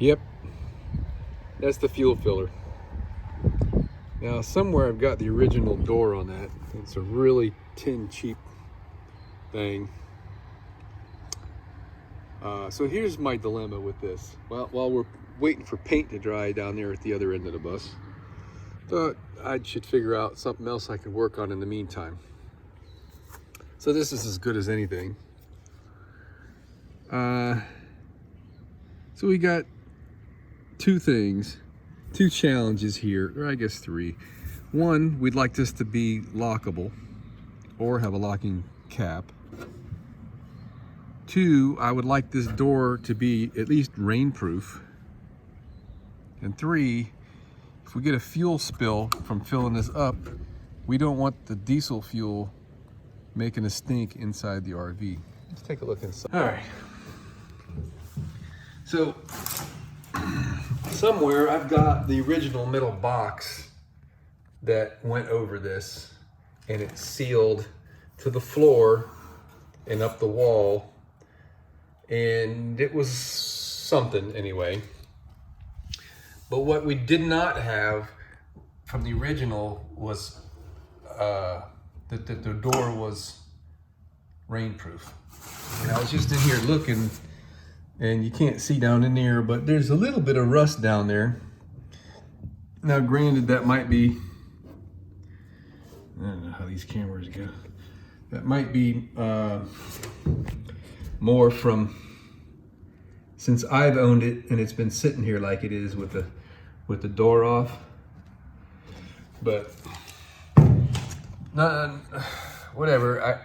Yep, that's the fuel filler. Now somewhere I've got the original door on that. It's a really cheap thing. So here's my dilemma with this. Well, while we're waiting for paint to dry down there at the other end of the bus, thought I should figure out something else I could work on in the meantime. So this is as good as anything. So we got two challenges here, or I guess three. One, we'd like this to be lockable or have a locking cap. Two, I would like this door to be at least rainproof. And three, if we get a fuel spill from filling this up, we don't want the diesel fuel making a stink inside the RV. Let's take a look inside. All right. So somewhere I've got the original metal box that went over this, and it's sealed to the floor and up the wall. And it was something anyway. But what we did not have from the original was that the door was rainproof. And I was just in here looking, and you can't see down in there, but there's a little bit of rust down there. Now granted, that might be, I don't know how these cameras go. That might be more from since I've owned it and it's been sitting here like it is with the door off. But whatever.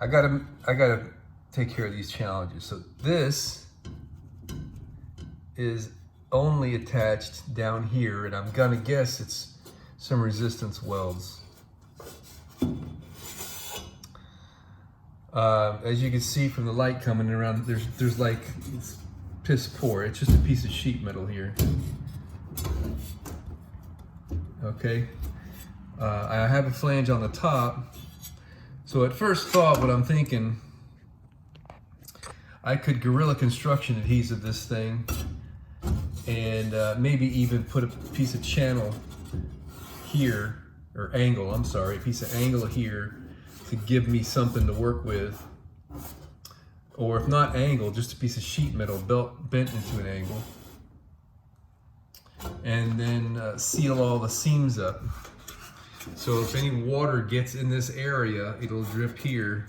I gotta take care of these challenges. So this is only attached down here, and I'm gonna guess it's some resistance welds. As you can see from the light coming around, there's like, it's piss poor. It's just a piece of sheet metal here. Okay. I have a flange on the top. So at first thought, what I'm thinking, I could Gorilla Construction adhesive this thing and maybe even put a piece of channel here, or angle, I'm sorry, a piece of angle here to give me something to work with. Or if not angle, just a piece of sheet metal bent into an angle. And then seal all the seams up. So if any water gets in this area, it'll drip here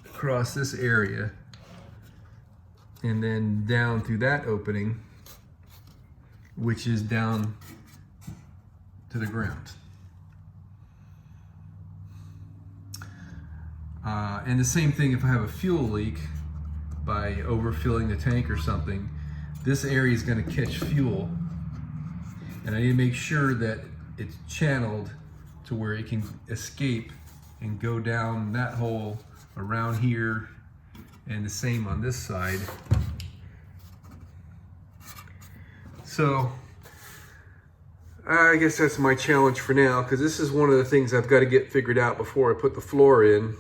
across this area and then down through that opening, which is down to the ground. And the same thing if I have a fuel leak by overfilling the tank or something, this area is going to catch fuel, and I need to make sure that it's channeled to where it can escape and go down that hole around here, and the same on this side. So I guess that's my challenge for now, because this is one of the things I've got to get figured out before I put the floor in.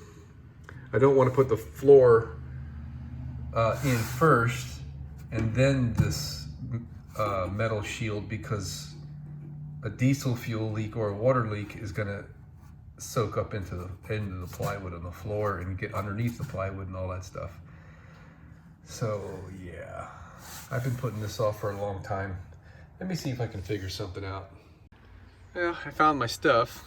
I don't want to put the floor in first and then this metal shield, because a diesel fuel leak or a water leak is going to soak up into the plywood on the floor and get underneath the plywood and all that stuff. So yeah, I've been putting this off for a long time. Let me see if I can figure something out. Well, I found my stuff.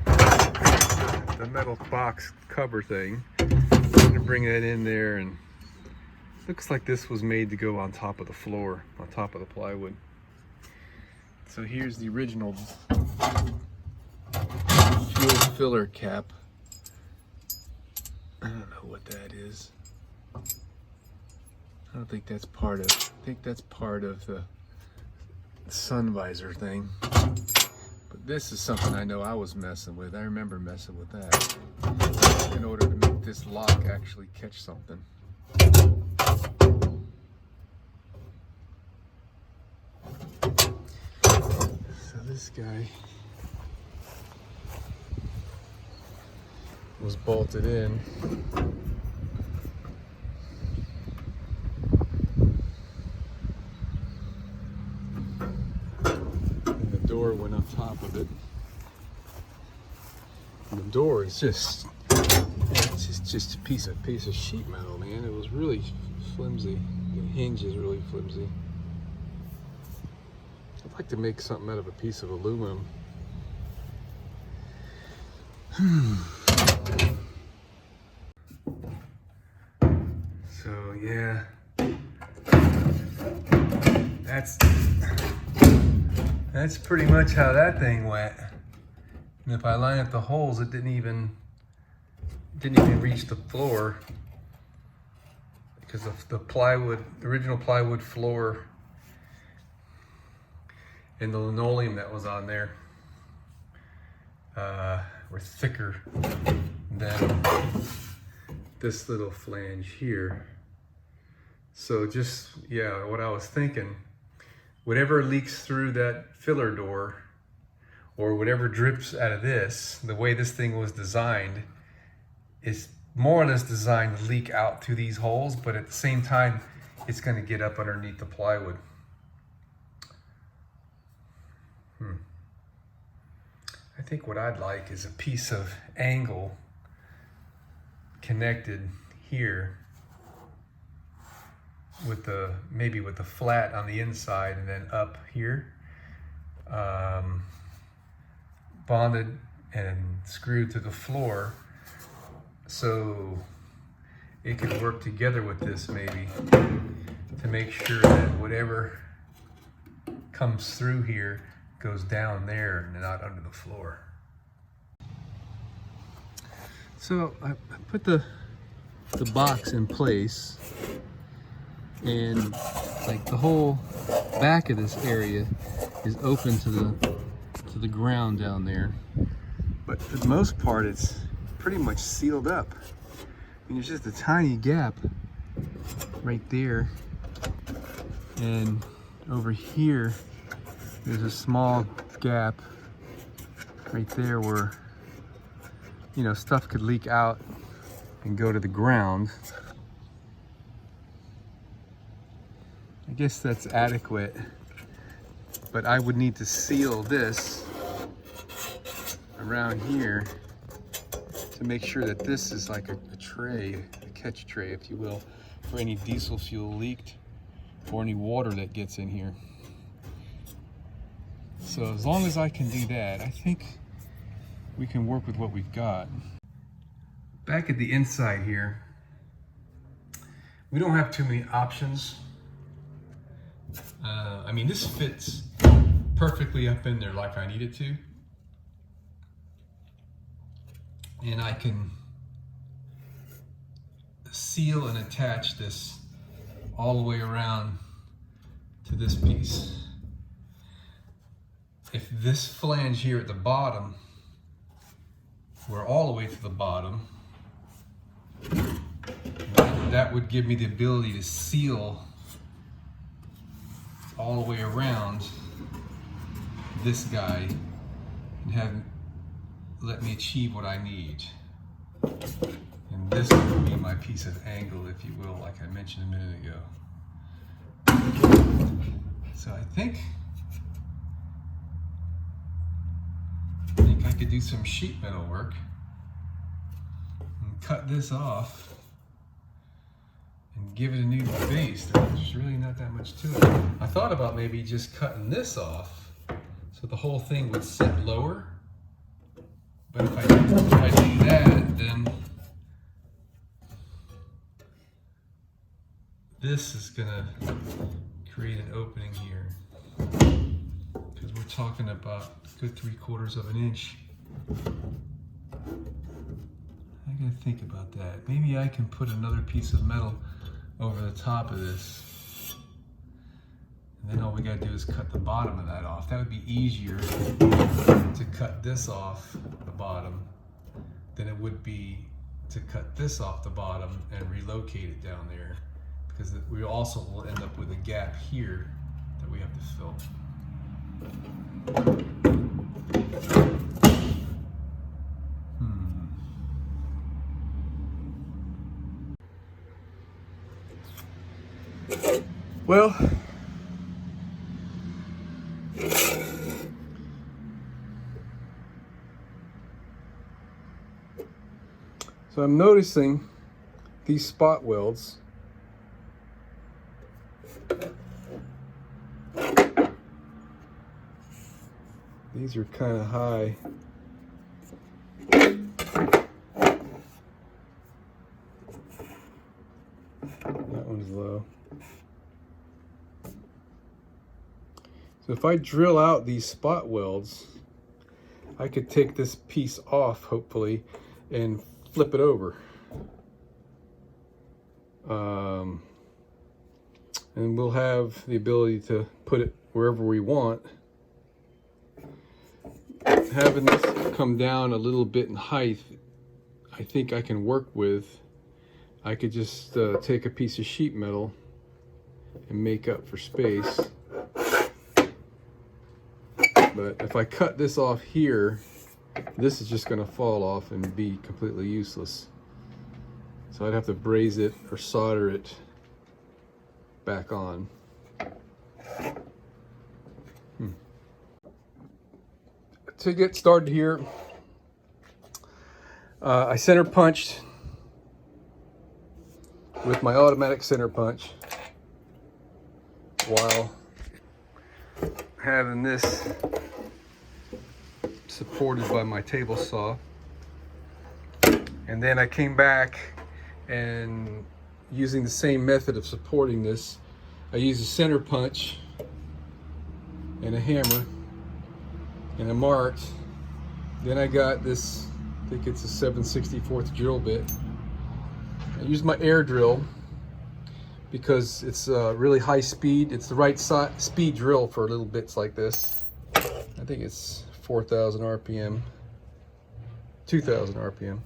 The metal box cover thing. I'm gonna bring that in there, and looks like this was made to go on top of the floor, on top of the plywood. So here's the original fuel filler cap. I don't know what that is. I don't think that's part of, I think that's part of the sun visor thing. But this is something I know I was messing with. I remember messing with that in order to make this lock actually catch something. So this guy was bolted in. door went on top of it. And the door is just, it's just a piece of sheet metal, man. It was really flimsy. The hinge is really flimsy. I'd like to make something out of a piece of aluminum. So yeah, that's pretty much how that thing went. And if I line up the holes, it didn't even reach the floor because of the plywood, the original plywood floor and the linoleum that was on there were thicker than this little flange here. So just, yeah, what I was thinking, whatever leaks through that filler door or whatever drips out of this, the way this thing was designed is more or less designed to leak out through these holes, but at the same time, it's going to get up underneath the plywood. I think what I'd like is a piece of angle connected here with the, maybe with the flat on the inside and then up here, bonded and screwed to the floor so it could work together with this maybe to make sure that whatever comes through here goes down there and not under the floor. So I put the box in place, and like the whole back of this area is open to the ground down there, but for the most part it's pretty much sealed up. I mean, there's just a tiny gap right there, and over here there's a small gap right there where, you know, stuff could leak out and go to the ground. I guess that's adequate, but I would need to seal this around here to make sure that this is like a tray, a catch tray, if you will, for any diesel fuel leaked or any water that gets in here. So as long as I can do that, I think we can work with what we've got. Back at the inside here, we don't have too many options. I mean, this fits perfectly up in there like I need it to. And I can seal and attach this all the way around to this piece. If this flange here at the bottom were all the way to the bottom, that would give me the ability to seal all the way around this guy and let me achieve what I need. And this would be my piece of angle, if you will, like I mentioned a minute ago. So I think I could do some sheet metal work and cut this off and give it a new base. There's really not that much to it. I thought about maybe just cutting this off so the whole thing would sit lower. But if I do that, then this is gonna create an opening here, because we're talking about a good 3/4 of an inch. I gotta think about that. Maybe I can put another piece of metal over the top of this, and then all we gotta do is cut the bottom of that off. That would be easier to cut this off the bottom than it would be to cut this off the bottom and relocate it down there, because we also will end up with a gap here that we have to fill. Well, So I'm noticing these spot welds. These are kind of high. That one's low. So if I drill out these spot welds, I could take this piece off, hopefully, and flip it over. And we'll have the ability to put it wherever we want. Having this come down a little bit in height, I think I can work with. I could just take a piece of sheet metal and make up for space. But if I cut this off here, this is just going to fall off and be completely useless. So I'd have to braze it or solder it back on. To get started here, I center punched with my automatic center punch while having this supported by my table saw. And then I came back and using the same method of supporting this, I used a center punch and a hammer, and I marked. Then I got this, I think it's a 7/64 drill bit. I used my air drill because it's really high speed. It's the right speed drill for little bits like this. I think it's 4,000 RPM, 2,000 RPM.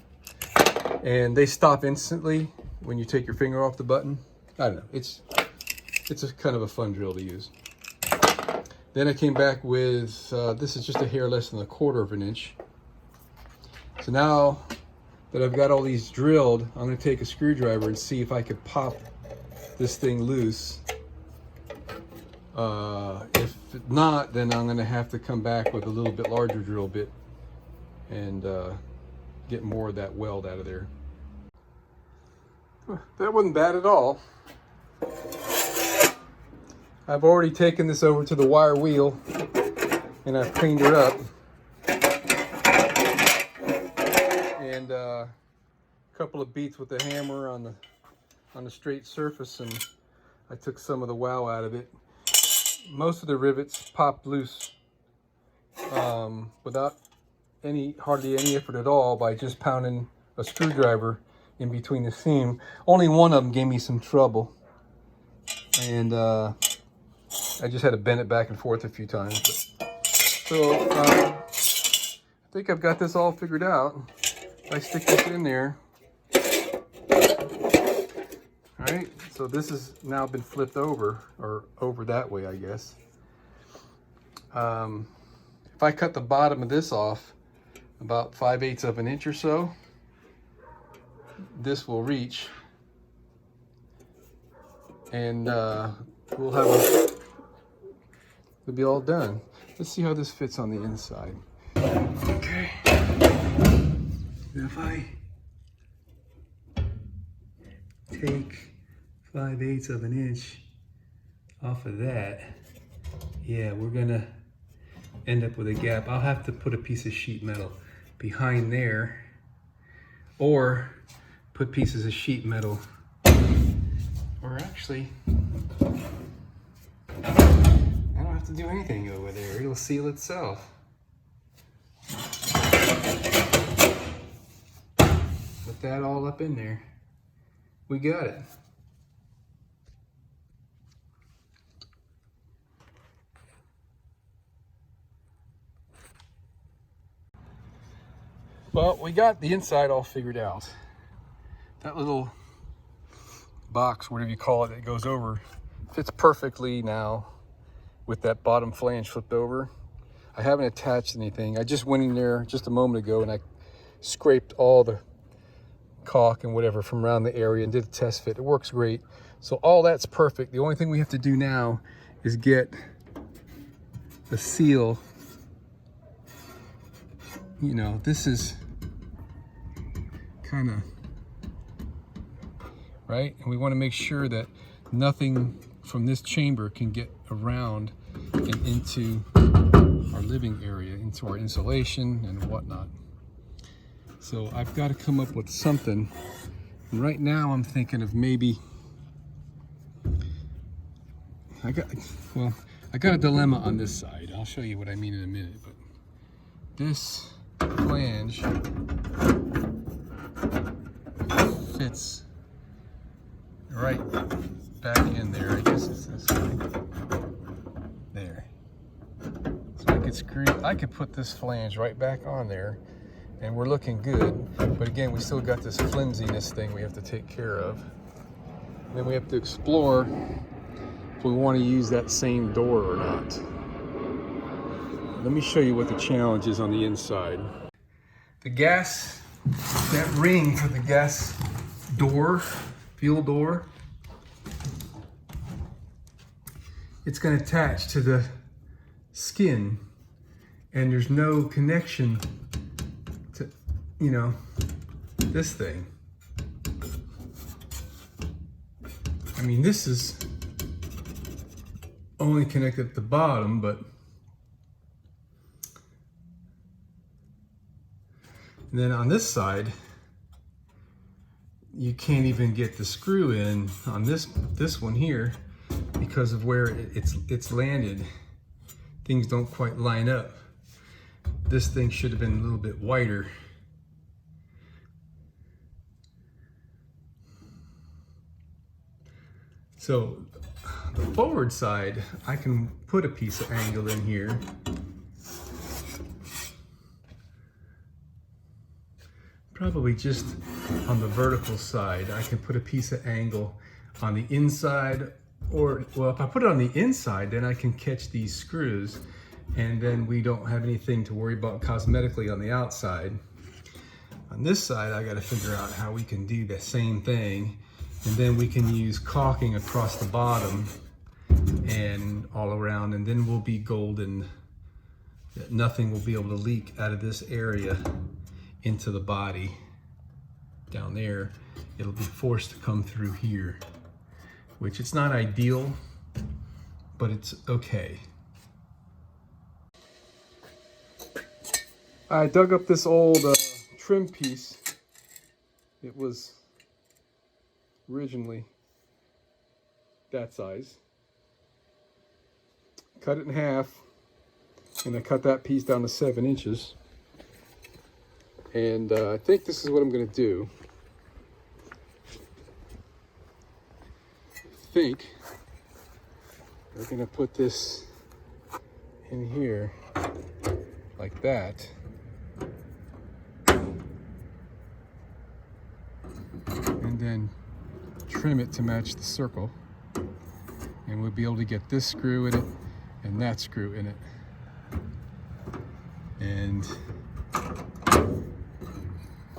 And they stop instantly when you take your finger off the button. I don't know, it's a kind of a fun drill to use. Then I came back with, this is just a hair less than 1/4 of an inch. So now that I've got all these drilled, I'm going to take a screwdriver and see if I could pop this thing loose. If not, then I'm going to have to come back with a little bit larger drill bit and get more of that weld out of there. That wasn't bad at all. I've already taken this over to the wire wheel and I've cleaned it up. And a couple of beats with the hammer on the straight surface, and I took some of the wow out of it. Most of the rivets popped loose without hardly any effort at all by just pounding a screwdriver in between the seam. Only one of them gave me some trouble, and I just had to bend it back and forth a few times. So I think I've got this all figured out. I stick this in there. All right, so this has now been flipped over, or over that way, I guess. If I cut the bottom of this off about 5/8 of an inch or so, this will reach, and we'll be all done. Let's see how this fits on the inside. Okay. If I take 5/8 of an inch off of that, yeah, we're gonna end up with a gap. I'll have to put a piece of sheet metal behind there, or put pieces of sheet metal, or actually, I don't have to do anything over there. It'll seal itself. Put that all up in there. We got it. Well, we got the inside all figured out. That little box, whatever you call it, that goes over, fits perfectly now with that bottom flange flipped over. I haven't attached anything. I just went in there just a moment ago and I scraped all the caulk and whatever from around the area and did a test fit. It works great. So all that's perfect. The only thing we have to do now is get the seal. You know, this is kind of right? And we want to make sure that nothing from this chamber can get around and into our living area, into our insulation and whatnot. So I've got to come up with something. And right now I'm thinking of maybe, I got a dilemma on this side. I'll show you what I mean in a minute, but this flange fits right back in there. I guess it's this way. There. So I could put this flange right back on there and we're looking good. But again, we still got this flimsiness thing we have to take care of. And then we have to explore if we want to use that same door or not. Let me show you what the challenge is on the inside. The gas, that ring for the gas door, fuel door, it's going to attach to the skin, and there's no connection to, you know, this thing. I mean, this is only connected at the bottom, but and then on this side, you can't even get the screw in on this one here because of where it's landed. Things don't quite line up. This thing should have been a little bit wider. So the forward side, I can put a piece of angle in here. Probably just on the vertical side, I can put a piece of angle on the inside, or, well, if I put it on the inside, then I can catch these screws, and then we don't have anything to worry about cosmetically on the outside. On this side, I gotta figure out how we can do the same thing, and then we can use caulking across the bottom and all around, and then we'll be golden. Nothing will be able to leak out of this area into the body. Down there, it'll be forced to come through here, which it's not ideal, but it's okay. I dug up this old trim piece. It was originally that size. Cut it in half, and I cut that piece down to 7 inches. And I think this is what I'm going to do. I think we're going to put this in here like that. And then trim it to match the circle. And we'll be able to get this screw in it and that screw in it. And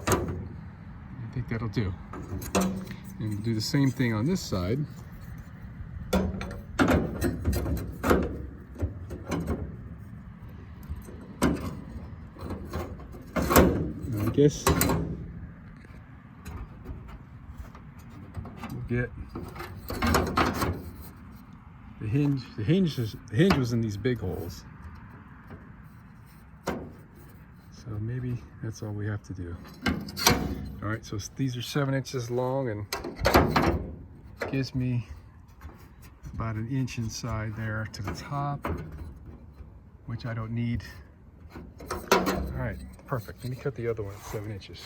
I think that'll do. And we'll do the same thing on this side. And I guess we'll get the hinge. The hinge was in these big holes. So maybe that's all we have to do. All right, so these are 7 inches long and gives me about 1 inch inside there to the top, which I don't need. All right, perfect. Let me cut the other one at 7 inches.